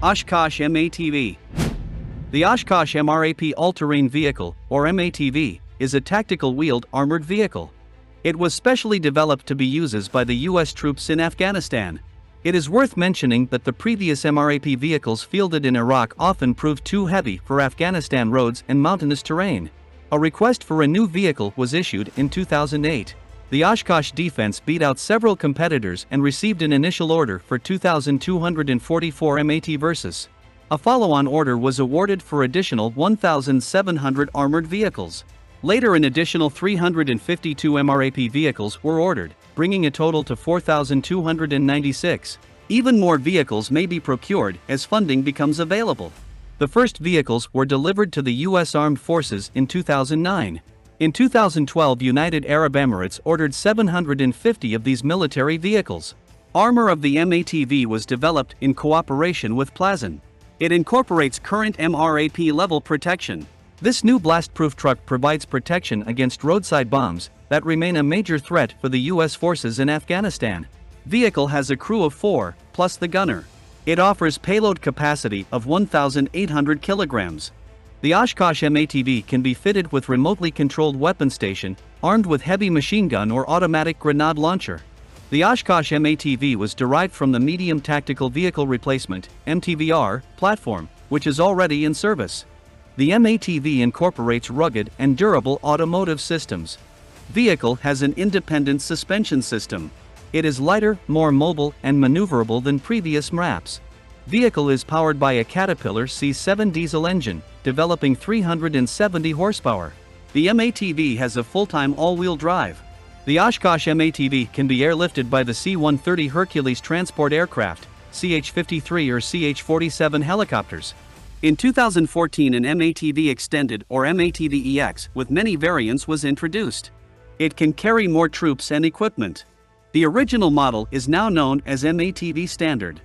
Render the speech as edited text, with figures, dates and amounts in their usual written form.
Oshkosh M-ATV. The Oshkosh MRAP All-Terrain Vehicle, or M-ATV, is a tactical wheeled armored vehicle. It was specially developed to be used by the U.S. troops in Afghanistan. It is worth mentioning that the previous MRAP vehicles fielded in Iraq often proved too heavy for Afghanistan roads and mountainous terrain. A request for a new vehicle was issued in 2008. The Oshkosh Defense beat out several competitors and received an initial order for 2,244 M-ATVs. A follow-on order was awarded for additional 1,700 armored vehicles. Later an additional 352 MRAP vehicles were ordered, bringing a total to 4,296. Even more vehicles may be procured as funding becomes available. The first vehicles were delivered to the U.S. Armed Forces in 2009. In 2012, United Arab Emirates ordered 750 of these military vehicles. Armor of the M-ATV was developed in cooperation with Plasan. It incorporates current MRAP level protection. This new blast-proof truck provides protection against roadside bombs that remain a major threat for the U.S. forces in Afghanistan. Vehicle has a crew of 4, plus the gunner. It offers payload capacity of 1,800 kilograms. The Oshkosh M-ATV can be fitted with remotely controlled weapon station, armed with heavy machine gun or automatic grenade launcher. The Oshkosh M-ATV was derived from the Medium Tactical Vehicle Replacement (MTVR) platform, which is already in service. The M-ATV incorporates rugged and durable automotive systems. Vehicle has an independent suspension system. It is lighter, more mobile, and maneuverable than previous MRAPs. Vehicle is powered by a Caterpillar C7 diesel engine, developing 370 horsepower. The M-ATV has a full-time all-wheel drive. The Oshkosh M-ATV can be airlifted by the C-130 Hercules transport aircraft, CH-53 or CH-47 helicopters. In 2014 an M-ATV Extended or M-ATV EX with many variants was introduced. It can carry more troops and equipment. The original model is now known as M-ATV Standard.